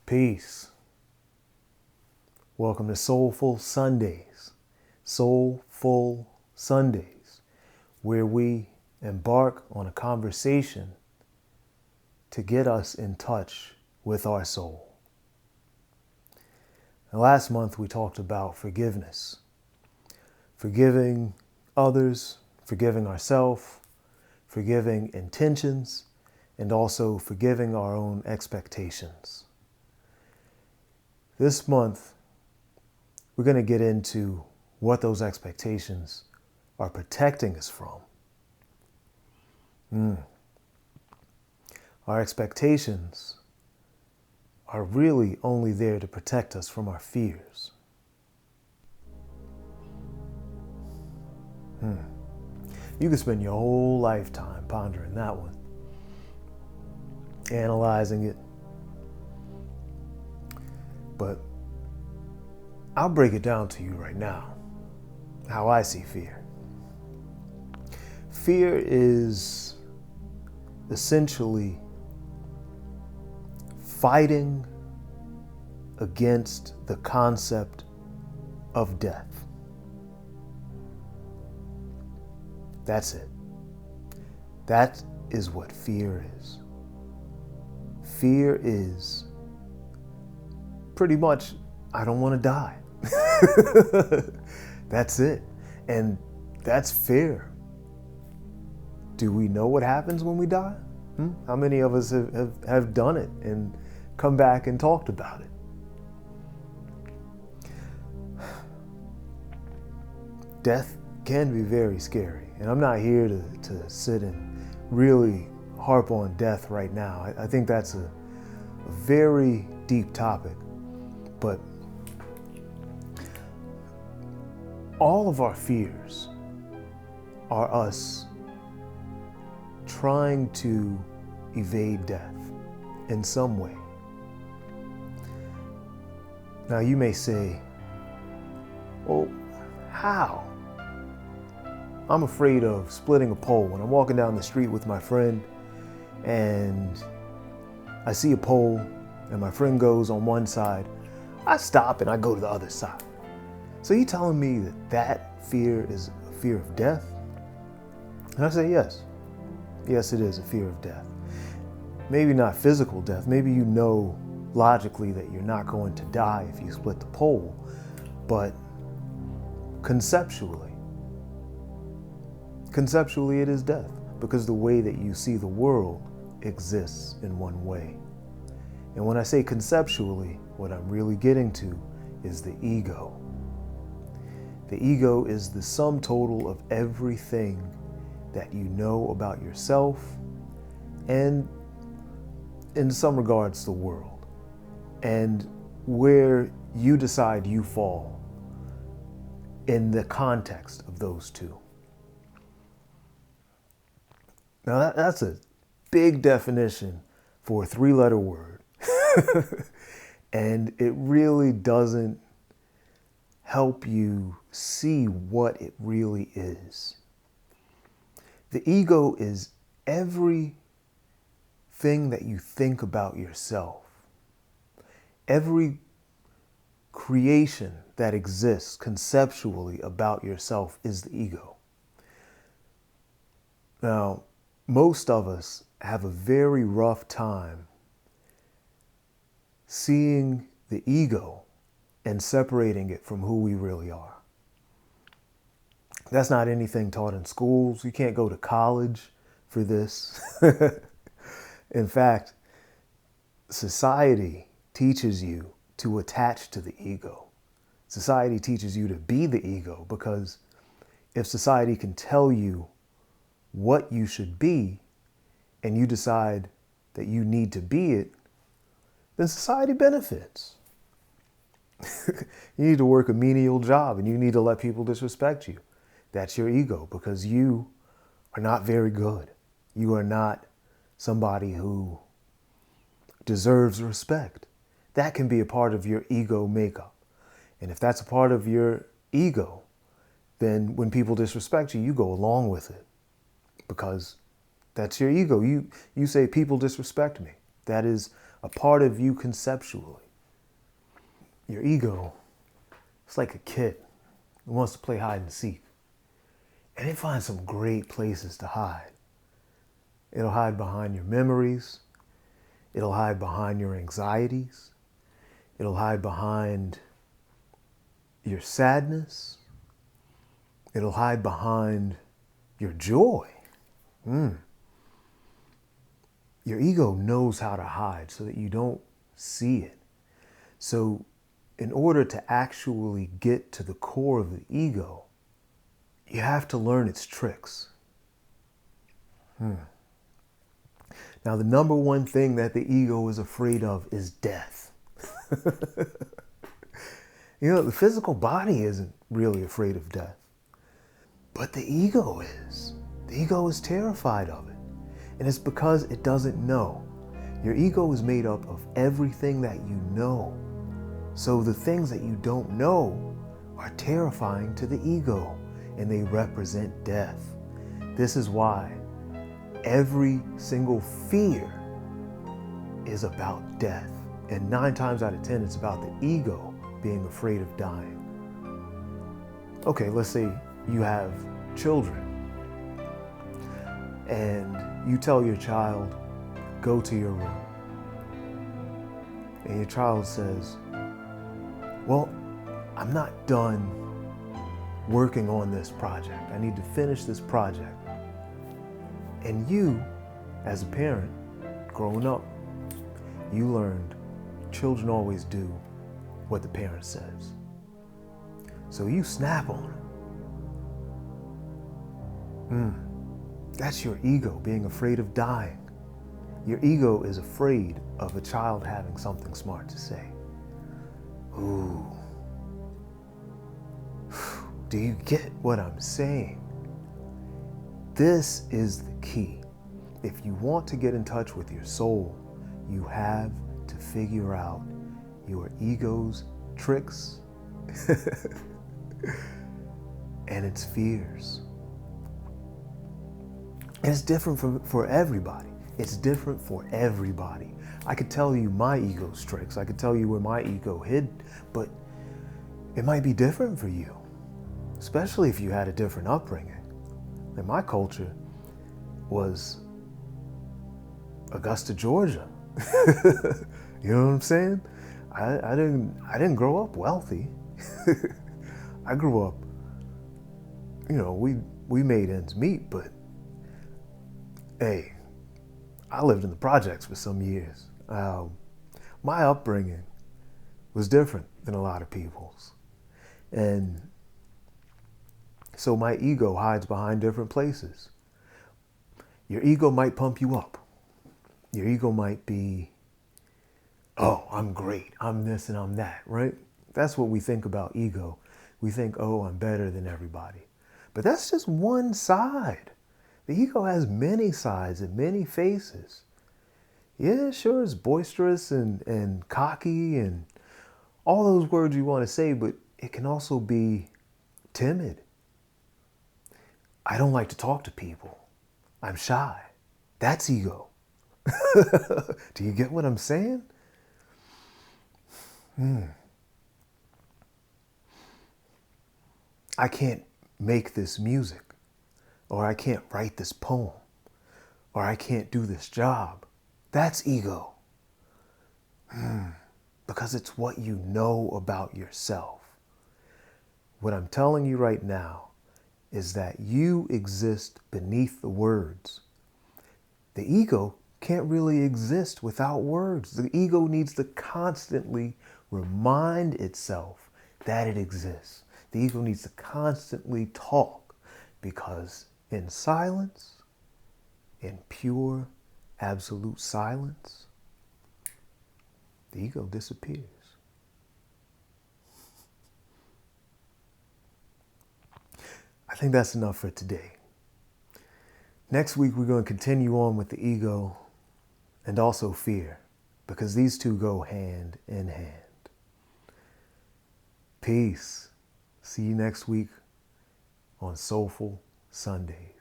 Peace. Welcome to Soulful Sundays. Soulful Sundays, where we embark on a conversation to get us in touch with our soul. Now, last month we talked about forgiveness. Forgiving others, forgiving ourselves, forgiving intentions, and also forgiving our own expectations. This month, we're going to get into what those expectations are protecting us from. Our expectations are really only there to protect us from our fears. You could spend your whole lifetime pondering that one, analyzing it. But I'll break it down to you right now, how I see fear. Fear is essentially fighting against the concept of death. That's it. That is what fear is. Fear is pretty much, I don't want to die. That's it. And that's fair. Do we know what happens when we die? How many of us have done it and come back and talked about it? Death can be very scary. And I'm not here to sit and really harp on death right now. I think that's a very deep topic. But all of our fears are us trying to evade death in some way. Now you may say, well, how? I'm afraid of splitting a pole. When I'm walking down the street with my friend and I see a pole and my friend goes on one side, I stop and I go to the other side. So you telling me that fear is a fear of death? And I say yes. Yes, it is a fear of death. Maybe not physical death. Maybe you know logically that you're not going to die if you split the pole. But conceptually it is death, because the way that you see the world exists in one way. And when I say conceptually, what I'm really getting to is the ego. The ego is the sum total of everything that you know about yourself and, in some regards, the world, and where you decide you fall in the context of those two. Now that's a big definition for a three-letter word. And it really doesn't help you see what it really is. The ego is everything that you think about yourself. Every creation that exists conceptually about yourself is the ego. Now, most of us have a very rough time seeing the ego and separating it from who we really are. That's not anything taught in schools. You can't go to college for this. In fact, society teaches you to attach to the ego. Society teaches you to be the ego, because if society can tell you what you should be and you decide that you need to be it, then society benefits. You need to work a menial job and you need to let people disrespect you. That's your ego, because you are not very good. You are not somebody who deserves respect. That can be a part of your ego makeup. And if that's a part of your ego, then when people disrespect you, you go along with it, because that's your ego. You say, people disrespect me. That is a part of you conceptually. Your ego, it's like a kid who wants to play hide and seek. And it finds some great places to hide. It'll hide behind your memories. It'll hide behind your anxieties. It'll hide behind your sadness. It'll hide behind your joy. Your ego knows how to hide so that you don't see it. So in order to actually get to the core of the ego, you have to learn its tricks. Now, the number one thing that the ego is afraid of is death. The physical body isn't really afraid of death, but the ego is. The ego is terrified of it. And it's because it doesn't know. Your ego is made up of everything that you know. So the things that you don't know are terrifying to the ego, and they represent death. This is why every single fear is about death. And 9 times out of 10, it's about the ego being afraid of dying. Okay, let's say you have children and you tell your child, go to your room. And your child says, well, I'm not done working on this project. I need to finish this project. And you, as a parent, growing up, you learned children always do what the parent says. So you snap on them. That's your ego being afraid of dying. Your ego is afraid of a child having something smart to say. Ooh. Do you get what I'm saying? This is the key. If you want to get in touch with your soul, you have to figure out your ego's tricks and its fears. And it's different for everybody. It's different for everybody. I could tell you my ego's tricks. I could tell you where my ego hid, but it might be different for you, especially if you had a different upbringing. And my culture was Augusta, Georgia. You know what I'm saying? I didn't grow up wealthy. I grew up, we made ends meet, but hey, I lived in the projects for some years. My upbringing was different than a lot of people's. And so my ego hides behind different places. Your ego might pump you up. Your ego might be, oh, I'm great. I'm this and I'm that, right? That's what we think about ego. We think, oh, I'm better than everybody. But that's just one side. The ego has many sides and many faces. Yeah, sure, it's boisterous and cocky and all those words you want to say, but it can also be timid. I don't like to talk to people. I'm shy. That's ego. Do you get what I'm saying? I can't make this music, or I can't write this poem, or I can't do this job. That's ego. Because it's what you know about yourself. What I'm telling you right now is that you exist beneath the words. The ego can't really exist without words. The ego needs to constantly remind itself that it exists. The ego needs to constantly talk, because in silence, in pure, absolute silence, the ego disappears. I think that's enough for today. Next week, we're going to continue on with the ego and also fear, because these two go hand in hand. Peace. See you next week on Soulful Sundays.